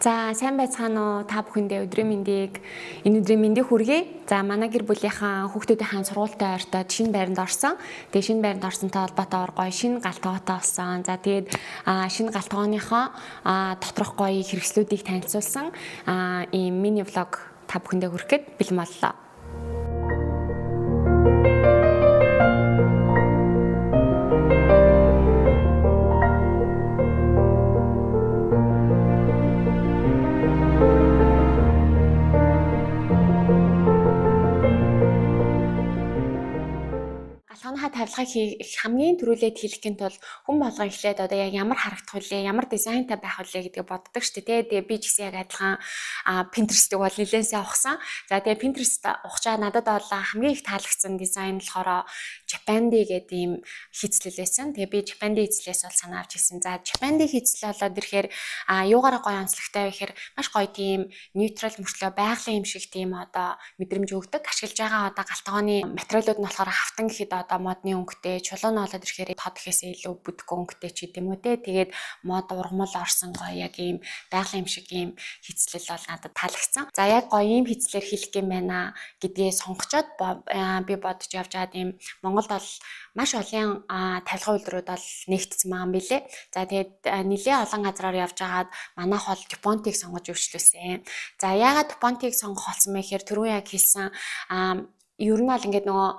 За сайн байцгаана уу та бүхэндээ өдрийн мэндийг энэ өдрийн мэндийг хүргэе. За манай гэр бүлийнхаа хүүхдүүдийн сургуультай ойртоод шинэ байранд орсон. Тэгээ шинэ байранд орсонтой холбоотойгоор гоё шинэ галтгоотой болсон. За тэгээд шинэ галтгооныхоо доторх гоё хэрэгслүүдийг танилцуулсан ийм мини влог та бүхэндээ хүрэхэд бэлэн боллоо. Тавилгыг хамгийн түрүүлээд хийхин тулд хүн болгон эхлээд одоо яг ямар харагдах вүлээ, ямар дизайнтай байх вүлээ гэдгийг боддог шүү дээ. Тэгээ би ч гэсэн яг адилхан Pinterest-ийг бол нэлээсээ ухсан. За тэгээ Pinterest ухчаа надад бол хамгийн их таалагдсан дизайн болохоор Japandi гэдэг ийм хийцлэл байсан. Тэгээ би Japandi хийцлээс бол санаа авч ирсэн. За Japandi хийцлэл болоод ирэхээр юугаараа гоё онцлогтой вэ гэхээр маш гоё тийм нейтрал мөртлөө байгалийн юм шиг тийм одоо мэдрэмж өгдөг. Ашиглаж байгаа одоо галтгооны материалууд нь болохоор хавтан гэхэд одоо модны өнгөтэй, чулууны болоод ирэхээр тод гэхээсээ илүү бүдгэн өнгөтэй ч гэдэм үү те. Тэгээд мод ургамал орсон гоё яг ийм байгалийн юм шиг ийм хийцлэл бол надад таалагдсан. За яг гоё ийм хийцлэр хийх юм байна гэдгээ сонгочоод би бодож явж байгаад ийм Монголд бол маш олон тавилгын үйлрүүд бол нэгтсэн байгаа юм билэ. За тэгээд нэлээд олон газраар явж байгаад манайх бол Dupont-ыг сонгож өвчлөөсөн. За яагаад Dupont-ыг сонгох болсон бэ гэхээр түрүү яг хэлсэн ер нь бол ингээд нөгөө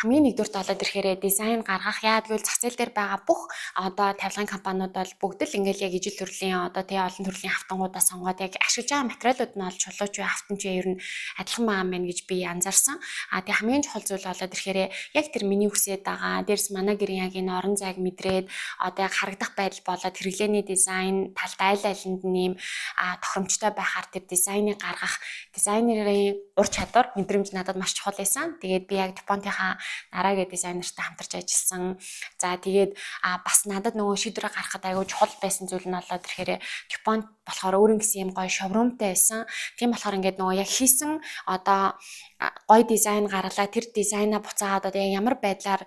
хамгийн нэгдүгürt болоод ирэхээр дизайн гаргах яа тэгвэл зах зээл дээр байгаа бүх одоо тавилгын компаниуд бол бүгд л ингээд яг ижил төрлийн одоо тий олон төрлийн хавтангуудаа сонгоод яг ашиглаж байгаа материалууд нь бол чулууч бай хавтан ч ер нь адилхан байгаа юм байна гэж би анзаарсан. Тэг хамгийн чухал зүйл болоод ирэхээр яг тэр миний хүсээд байгаа дээрс манай гэрийн яг энэ орон зайг мэдрээд одоо яг харагдах байдал болоод хэрэглээний дизайн талд айл айланд нэм тохиромжтой байхаар тэр дизайныг гаргах дизайнерын ур чадвар мэдрэмж надад маш чухал. Тэгээд би яг Dupont-ийнхаа дараагийн дизайнертай хамтарч ажилласан. За тэгээд бас надад нөгөө шийдвэр гаргахад аягүй чухал байсан зүйл нь болоод ирэхээр Dupont болохоор өөрийн гэсэн юм гоё шовромтой байсан. Тийм болохоор ингээд нөгөө яг хийсэн одоо гоё дизайн гарлаа тэр дизайнаа буцаагаад одоо ямар байдлаар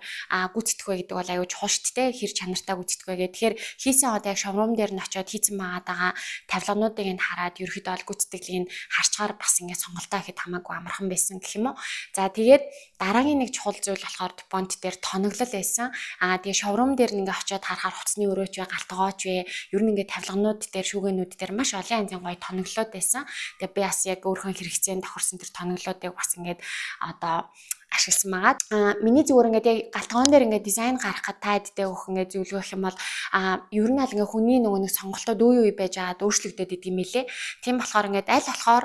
гүйцэтгэх вэ гэдэг бол аягүй чухал шүү дээ. Хэр чанартай гүйцэтгэх вэ гэхээр хийсэн одоо яг шовром дээр нь очиод хийцэн байгаа тавилгануудыг нь хараад ерөөхдөө бол гүйцэтгэлийг харчгаар бас ингээд сонголтоо хийхэд хамаагүй амархан байсан гэх юм уу. За тэгээд дараагийн нэг чухал зүйл болохоор Dupont дээр тоноглол байсан. Тэгээ шовром дээр ингээ очиод харахаар хувцсны өрөөч вэ, галтгооч вэ, ер нь ингээ тавилганууд дээр, шүүгэнүүд дээр маш олон янзын гоё тоноглолууд байсан. Тэгээ би бас яг өөрхөн хэрэгцээнд тохирсон тэр тоноглолуудыг бас ингээд одоо ашигласан байгаа. Миний зүгээр ингээд яг галтгоон дээр ингээд дизайн гаргахад та хэдтэй өөх ингээд зөвлөгөөх юм бол ер нь аль ингээд хүний нөгөө нэг сонголтууд үе байж байгаад өөрчлөгдөд идэг юм лээ. Тийм болохоор ингээд аль болохоор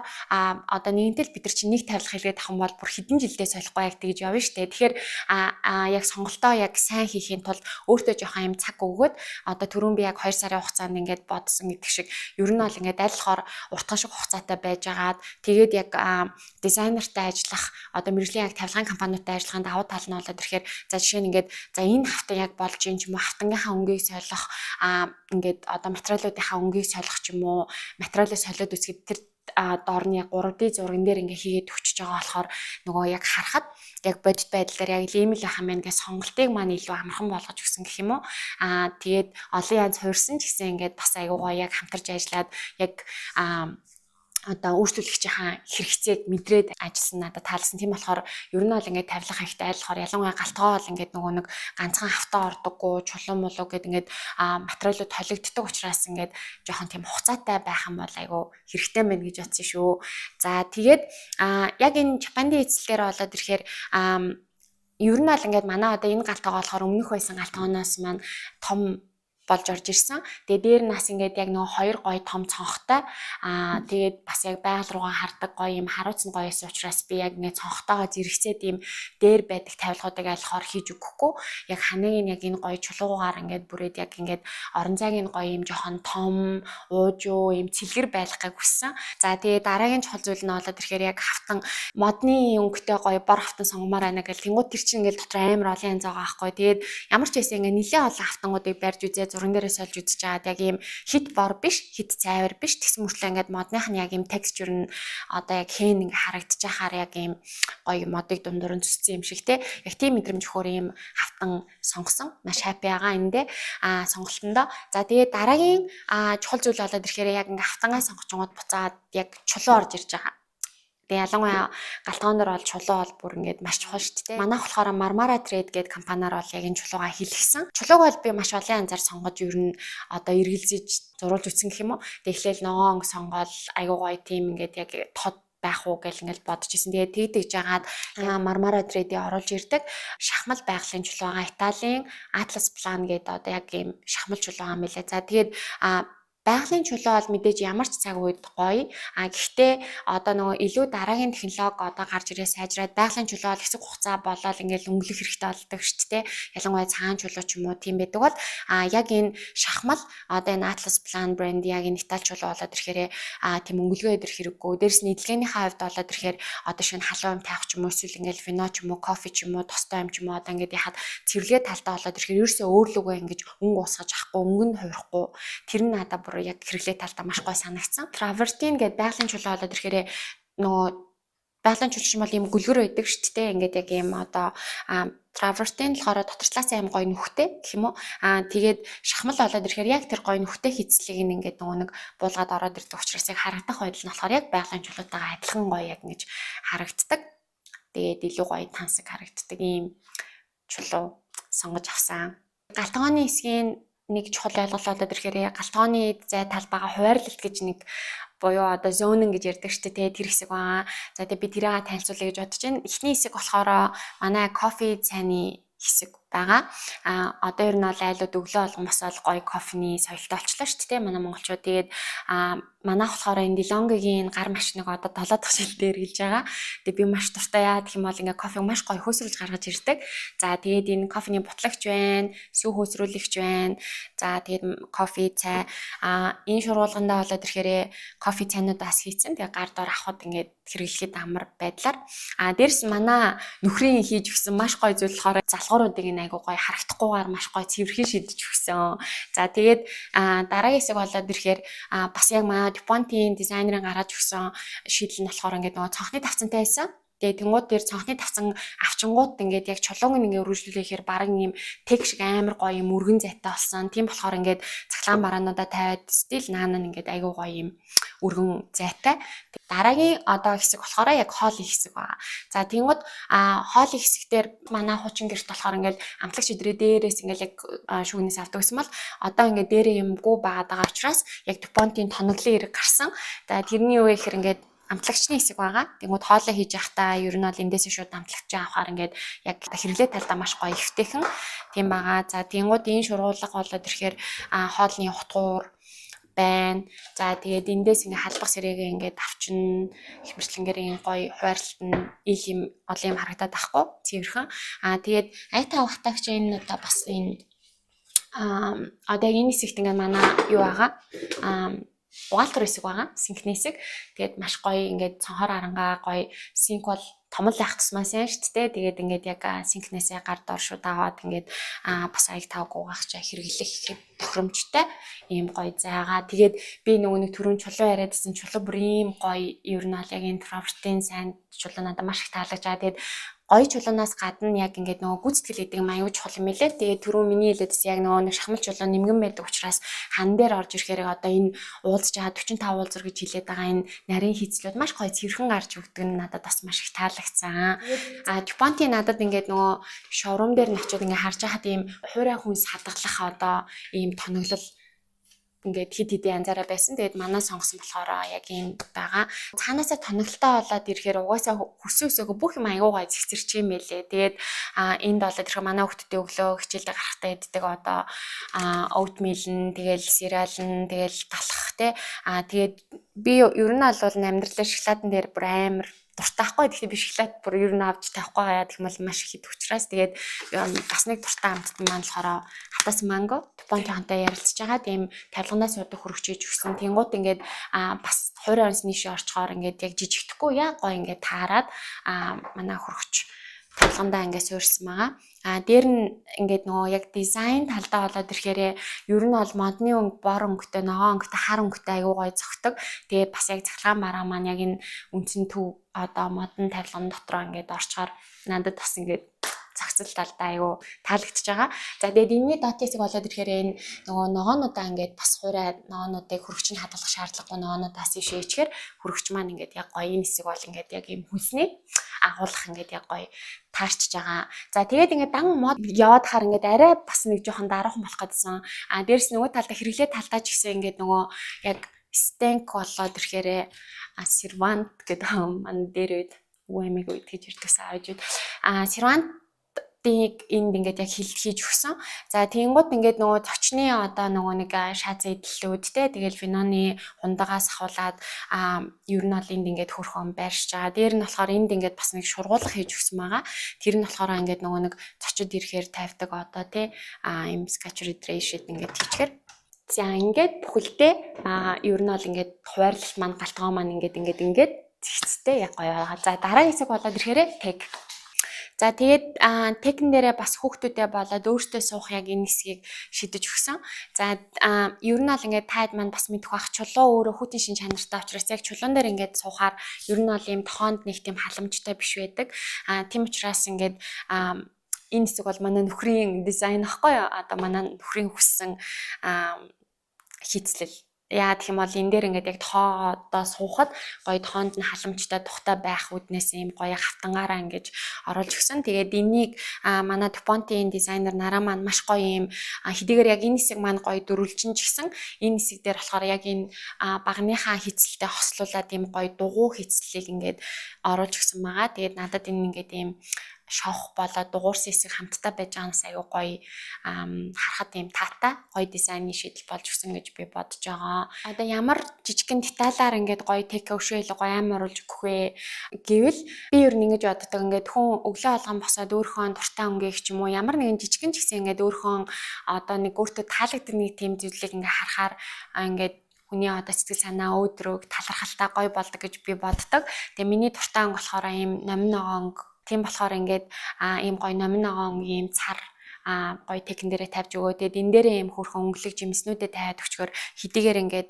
одоо нэгэнтэл бид нар чинь нэг тавилга хэлгээд авах юм бол бүр хэдэн жилдээ солихгүй яг тэгж явна шүү дээ. Тэгэхээр яг сонголтоо яг сайн хийхийн тулд өөртөө жоохон юм цаг өгөөд одоо түрүүн би яг 2 сарын хугацаанд ингээд бодсон гэдэг шиг ер нь бол ингээд аль болохоор уртхан шиг хугацаатай байж байгаад тэгээд яг дизайнертай ажиллах одоо мэргэжлийн яг тавилгын компаниудтай ажиллаханд давуу тал нь болоод ирэхээр за жишээ нь ингээд за энэ хавтан яг болж юм ч юм уу хавтангийнхаа өнгийг солих ингээд одоо материалуудынхаа өнгийг солих ч юм уу материалыг солиод үсгэд тэр доорны 3D зурган дээр ингээ хийгээд өчөж байгаа болохоор нөгөө яг харахад яг бодит байдлаар яг ийм л ахам байна гэж сонголтыг маань илүү амархан болгож өгсөн гэх юм уу. Тэгээд олон янз хуурсан ч гэсэн ингээд бас аягаа яг хамтарч ажиллаад яг одоо өөрчлөлөгчийн хэрэгцээг мэдрээд ажилласан надад таалсан. Тийм болохоор ер нь бол ингээд тавилга хийхдээ айлхаар ялангуяа галтгоо бол ингээд нөгөө нэг ганцхан хавтаа ордоггүй чулуу молоо гэд ингээд материалууд холигддог учраас ингээд жоохон тийм хугацаатай байх юм бол айгүй хэрэгтэй байна гэж бодсон шүү. За тэгээд яг энэ Japandi эзлэлээр болоод ирэхээр ер нь бол ингээд манай одоо энэ галтгоо болохоор өмнөх байсан галтгооноос маань том болж орж ирсэн. Тэгээ дээр нас ингээд яг нөгөө хоёр гоё том цонхтой тэгээд бас яг байгаль руугаа хардаг гоё юм харуулсан гоё байсан учраас би яг ингээд цонхтойгоо зэрэгцээд ийм дээр байдаг тавилгуудыг айлхоор хийж өгөхгүй яг ханыг яг энэ гоё чулуугаар ингээд бүрээд яг ингээд орон зайгийн гоё юм жоохон том уужуу ийм цэлгэр байлгахыг хүссэн. За тэгээ дараагийн чухал зүйл нь болоод ирэхээр яг хавтан модны өнгөтэй гоё бор хавтан сонгомоор байна гэл тэнгууд тэр чинь ингээд дотор амар олон янз байгаа байхгүй. Тэгээд ямар ч байсан ингээд нэлээд олон хавтангуудыг барьж үзээ зурган дээрээс олж үзэж байгаад яг ийм хит бор биш, хит цайвар биш. Тэгсэн мөртлөө ингээд модных нь яг ийм текстчер нь одоо яг хэн ингээ харагдаж байхаар яг ийм гоё модыг дундуур нь зүссэн юм шиг те. Яг тийм мэдрэмж өгөхөр ийм хавтан сонгосон. Маш happy байгаа эндээ сонголтондоо. За тэгээд дараагийн чухал зүйл болоод ирэхээр яг ингээ хавтангаа сонгочгоод буцаад яг чулуу орж ирж байгаа. Тэгээ ялангуяа галтгооноор бол чулуу бол бүр ингээд маш чухал шүү дээ. Манайх болохоор Marmara Trade гэдэг компаниар бол яг энэ чулуугаа хэлгэсэн. Чулууг бол би маш олон янзаар сонгож ер нь одоо эргэлзэж зурулж үтсэн гэх юм уу. Тэгэхлээр ногоон сонгоод айгуу гоё тийм ингээд яг тод байх уу гэл ингээд бодож исэн. Тэгээд тэгдэж жагаад Marmara Trade-ийг оруулж ирдэг шахмал байгалийн чулуу байгаа. Италийн Atlas Plan гэдэг одоо яг ийм шахмал чулуу байгаа мэлээ. За тэгээд байгалийн чулуу бол мэдээж ямар ч цаг үед гоё. Гэхдээ одоо нөгөө илүү дараагийн технологи одоо гарч ирээ сайжраад байгалийн чулуу бол хэсэг хугацаа болоод ингээл өнгөлөх хэрэгтэй болдог шүү дээ. Ялангуяа цагаан чулуу ч юм уу тийм байдаг бол яг энэ шахмал одоо энэ Atlas Plan брэнд яг энэ Итали чулуу болоод ирэхээр тийм өнгөлгөө идэх хэрэггүй. Дээрс нь эдлэгийнхээ хувьд болоод ирэхээр одоо шинэ халуун юм таах ч юм уу эсвэл ингээл вино ч юм уу кофе ч юм уу тостой юм ч юм уу одоо ингээд яхад цэвэрлэгээ талдаа болоод ирэхээр ерөөсөө өөрлөгөө ингэж өнгө уусгаж авахгүй өнгө нь хувирахгүй тэр нь надад яг хэрэглээ талдаа маш гой санагдсан. Travertine гэдэг байгалийн чулуу болоод ирэхээр нөгөө байгалийн чулууч бол ийм гүлгэр байдаг шүү дээ. Ингээд яг ийм одоо Travertine болохоор доторчлаасаа ийм гой нүхтэй гэх юм уу. Тэгээд шахмал болоод ирэхээр яг тэр гой нүхтэй хийцлийг ингээд нөгөө нэг буулгаад ороод ирдэг учраас яг харагдах байдал нь болохоор яг байгалийн чулуутайгаа адилхан гоё яг ингэж харагддаг. Тэгээд илүү гоё тансаг харагддаг ийм чулуу сонгож авсан. Галтгооны хэсгийн нэг чухал ойлголт болоод ирэхээр галтгооны зай талбайгаа хуваарлалт гэж нэг буюу одоо зонинг гэж ярьдаг шүү дээ. Тэр хэсэг байгаа. За тэгээ би тэрийг танилцуулъя гэж бодож байна. Эхний хэсэг болохоор манай кофе цайны хэсэг байгаа. Одоо ер нь бол айлууд өглөө болгомос бол гоё кофений соёлтой болчлоо шүү дээ. Манай монголчууд тэгээд манайх болохоор энэ DeLonghi-гийн гар машиныг одоо 7 дахь жил дээр хэлж байгаа. Тэгээд би маш дуртай яа гэх юм бол ингээ кофег маш гоё хөөсрүүлж гаргаж ирдэг. За тэгээд энэ кофений бутлагч байна, сүү хөөсрүүлэгч байна. За тэгээд кофе цай энэ шургуулгандаа болоод ирэхээр кофе цайнуудаас хийцэн. Тэгээд гар дор авахд ингээ хэрэглэхэд амар байдлаар. Дээрс манай нөхрийн хийж өгсөн маш гоё зүйл болохоор залгууруудыг айгуу гоё харагдахгүйгээр маш гоё цэвэрхэн шидэж өгсөн. За тэгээд дараагийн хэсэг болоод ирэхээр бас яг манай Duponti-ийн дизайнерын гаргаж өгсөн шийдэл нь болохоор ингээд нөгөө цонхны тавцантай байсан. Тэгээд тэнгууд дээр цонхны тавцан авчингууд ингээд яг чулууг ингээд өргөжлүүлэхээр баг ийм тэг шиг амар гоё юм өргөн зайтай болсон. Тийм болохоор ингээд цахилгаан бараануудаа тавиад стил наан нь ингээд айгуу гоё юм өргөн зайтай. Дараагийн одоо хэсэг болохоор яг хоолын хэсэг байгаа. За тэнгууд хоолын хэсэг дээр манай хуучин гэрт болохоор ингээд амтлагч өдрөө дээрээс ингээд яг шүүгнээс авдаг гэсэн бол одоо ингээд дээрээ юмгүй байгаад байгаа учраас яг Duponti-ийн тоноглын эрэг гарсан. За тэрний юу гэхээр ингээд амтлагчны хэсэг байгаа. Тэнгүүд хоолоо хийж явахдаа ер нь бол эндээс шууд амтлагч авахаар ингээд яг хэрэглээ талдаа маш гоё эвтэйхэн тийм байгаа. За тэнгүүд энэ шургуулга болоод ирэхээр хоолны утгуур байна. За тэгээд эндээс ингээ халбах сэрээгээ ингээд авчин хэмжлэнгэрийн гоё хуваарлалт нь ил юм олон юм харагдаад байхгүй цэвэрхэн. Тэгээд айта ухтагч энэ одоо бас энэ одоо яг энэ хэсэгт ингээ манай юу байгаа угаалтар хэсэг байгаа. Синкний хэсэг. Тэгээд маш гоё ингээд цонхоор арангаа гоё синк бол томол байх тусмаа сайн шүү дээ. Тэгээд ингээд яг синкнээсээ гар дор шууд аваад ингээд бас аяг тавг угаах чаа хэрэглэх тохиромжтой ийм гоё зайгаа. Тэгээд би нөгөө нэг түрүүн чулуу яриадсэн чулуу бүр ийм гоё ер нь бол яг энэ Travertine сайн чулуу надад маш их таалагдж байгаа. Тэгээд гоё чулуунаас гадна яг ингээд нөгөө гүйцэтгэл гэдэг юм аюул чухал юм лээ. Тэгээд түрүү миний хэлээдс яг нөгөө нэг шахмал чулуу нэмгэн байдаг учраас хан дээр орж ирэхээр одоо энэ уулзж байгаа 45 уулзар гэж хэлээд байгаа энэ нарийн хийцлүүд маш гоё цэвэрхэн гарч өгдөг нь надад бас маш их таалагдсан. Duponti надад ингээд нөгөө шоурум дээр нь очиод ингээд харж байхад ийм хуурай хүнс хадгалах одоо ийм тоноглол ингээд хид хидийн янзаараа байсан. Тэгээд манай сонгосон болохоор яг ийм байгаа. Цаанаасаа тоноглолтой болоод ирэхээр угаасаа хүссэн өсөөгөө бүх юм аяугаа зэгцэрч юм байлээ. Тэгээд энд болоод ирэхээр манай хүүхдүүдээ өглөө хичээлдээ гарахтаа иддэг одоо oatmeal нь, тэгэл cereal нь, тэгэл талах те. Тэгээд би ер нь бол амьдралаа шоколадан дээр бүр амар дуртайхгүй. Тэгэхээр би шоколад бүр ер нь авч тавихгүй гаяа гэх юм бол маш их идэх учраас тэгээд бас нэг дуртай амтд маань болохоор хатас манго Duponti-хантай ярилцж байгаа. Тийм тавилганаас удаа хөргөж хийж өгсөн. Тэнгууд ингээд бас хуурай онс нийшээ орчхоор ингээд яг жижигдэхгүй яа гоё ингээд таарад манай хөргөч тавилгандаа ингээд суурьсан байгаа. Дээр нь ингээд нөгөө яг дизайн талдаа болоод ирэхээр ер нь бол модны өнгө, бор өнгөтэй, ногоон өнгөтэй, хар өнгөтэй аюу гой зөгтөг. Тэгээд бас яг захиргаан бараа маань яг энэ үндсэн төв одоо модон тавилган дотроо ингээд орчхоор надад бас ингээд зохицол талдаа аюу таалагдчихж байгаа. За тэгээд энэний дот хэсэг болоод ирэхээр энэ нөгөө ногоонуудаа ингээд бас хуурай ногоонуудыг хөрөгч нь хадгалах шаардлагагүй ногоонуудаас ишээчгээр хөрөгч маань ингээд яг гоё энэ хэсэг бол ингээд яг юм хүнсний агуулах ингээд яг гоё таарчж байгаа. За тэгээд ингээд дан мод яваад хаар ингээд арай бас нэг жоохон даруухан болох гэдсэн. Дээрс нөгөө талдаа хэрэглээ талдаа ч гэсэн ингээд нөгөө яг стенк болоод ирэхээр сервант гэдэг маань дээр үед үемиг үед гэж ирдэгсэн аажууд. Сервант энд ингээд яг хийж өгсөн. За тэгэнгუთ ингээд нөгөө зочны одоо нөгөө нэг шац эдлүүд те тэгэл феноны хундагаас ахуулаад ер нь бол энд ингээд хөрхөн байршиж байгаа. Дээр нь болохоор энд ингээд бас нэг шургуулга хийж өгсөн байгаа. Тэр нь болохоор ингээд нөгөө нэг зочид ирэхээр тавьдаг одоо те им sketch hydration ингээд хийчихэр. За ингээд бүхэлдээ ер нь бол ингээд хуваарлалт маань галтгоо маань ингээд зэгцтэй яг гоё байгаа. За дараагийн хэсэг болоод ирэхээр тег. За тэгээд текн дээрээ бас хүүхдүүдээ болоод өөртөө суух яг энэ хэсгийг шидэж өгсөн. За ер нь бол ингээд таад маань бас мэдэх бах чулуу өөрөө хүүтийн шин чанартай учраас яг чулуун дээр ингээд суухаар ер нь бол ийм тохоонд нэг тийм халамжтай биш байдаг. Тийм учраас ингээд энэ хэсэг бол манай нөхрийн дизайн ахгүй юу? Одоо манай нөхрийн хүссэн хийцлэл. Яа гэх юм бол энэ дээр ингээд яг тоодоо суухад гоё тоонд нь халамжтай тухтай байх үднээс ийм гоё хавтангаараа ингэж оруулж өгсөн. Тэгээд энийг манай Duponti дизайнер нараа маань маш гоё ийм хэдийгээр яг энэ хэсэг маань гоё дөрвөлжин ч гэсэн энэ хэсэг дээр болохоор яг энэ багныхаа хийцэлтэй хослуулаад ийм гоё дугуй хийцлэлийг ингээд оруулж өгсөн байгаа. Тэгээд надад энэ ингээд ийм шавх болоод дугуурсан хэсэг хамтдаа байж байгаанаас аюу гоё харахад юм таатай гоё дизайны шийдэл болж өгсөн гэж би бодож байгаа. Одоо ямар жижигхэн деталаар ингээд гоё тек өвшөөл гоё амар оруулж өгөх вэ гэвэл би ер нь ингэж боддог ингээд хүн өглөө алган босоод өөрхөн дуртай өнгөөх ч юм уу ямар нэгэн жижигхэн ч гэсэн ингээд өөрхөн одоо нэг өөртөө таалагддаг нэг тийм зүйлийг ингээд харахаар ингээд хүний одоо сэтгэл санаа өөдрөг талархалтай гоё болдог гэж би боддог. Тэгээ миний дуртай өнгө болохоор ийм номин ногоон тийм болохоор ингээд ийм гоё номин ногоон ийм цар гоё текн дээрээ тавьж өгөө. Тэгээд энэ дээрээ ийм хөрхөн өнгөлөг жимснүүдэд тавиад өчгөр хэдийгээр ингээд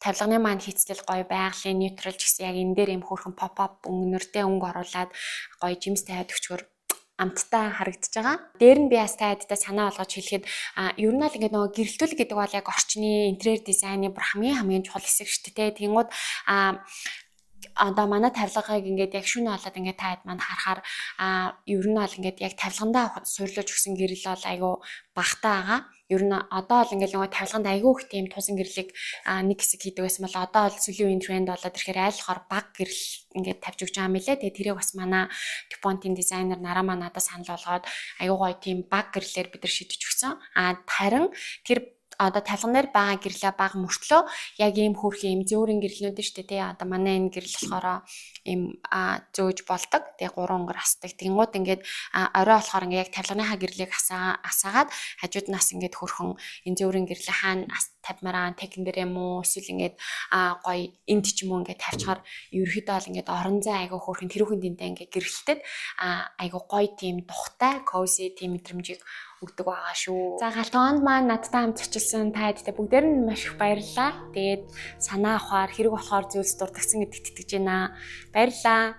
тавилганы маань хийцлэл гоё байгалийн нейтрал ч гэсэн яг энэ дээр ийм хөрхөн pop up өнгөнөртэй өнгө оруулаад гоё жимс тавиад өчгөр амттай харагдаж байгаа. Дээр нь би бас таадтай санаа болгож хэлэхэд ер нь л ингээд нөгөө гэрэлтүүлэг гэдэг бол яг орчны интерьер дизайны бүр хамгийн чухал хэсэг шүү дээ. Тэнгууд одоо манай тавилгыг ингээд яг шүн болоод ингээд таад маань харахаар ер нь бол ингээд яг тавилгандаа суйрлуулж өгсөн гэрэл бол айгүй багтаа байгаа. Ер нь одоо бол ингээд нөгөө тавилганд айгүй их тийм туусан гэрлийг нэг хэсэг хийдэг байсан бол одоо бол сүүлийн үеийн тренд болоод ирэхээр айлхаар баг гэрэл ингээд тавьж өгч байгаа юм лээ. Тэгээ тэрийг бас манай Duponti дизайнер нараа маань надад санал болгоод айгүй гоё тийм баг гэрлээр бид нар шийдэж өгсөн. Харин тэр одоо тавилган дээр байгаа гэрлээ бага мөртлөө яг ийм хөөрхөн ийм зөөрийн гэрлнүүд шүү дээ тий. Одоо манай энэ гэрэл болохоор ийм зөөж болдог. Тэгээ 3 өнгөр асдаг. Тэнгууд ингээд орой болохоор ингээд яг тавилганыхаа гэрлийг асаагаад хажууд нас ингээд хөрхөн энэ зөөрийн гэрлээ хаана тавьмараа текн дээр юм уу эсвэл ингээд гоё энд ч юм уу ингээд тавьчихаар ерөөхдөө бол ингээд орон зай айгу хөрхөн тэрүүхэн дэнтэй ингээд гэрэлтэд айгу гоё тийм тухтай cozy тийм мэдрэмжийг өгдөг байгаа шүү. За галтгоонд маань надтай хамт зочилсан та хэдтэй бүгдээр нь маш их баярлалаа. Тэгээд санаа авахаар хэрэг болохоор зүйлс дурдгсан гэдэгт итгэж байна. Баярлалаа.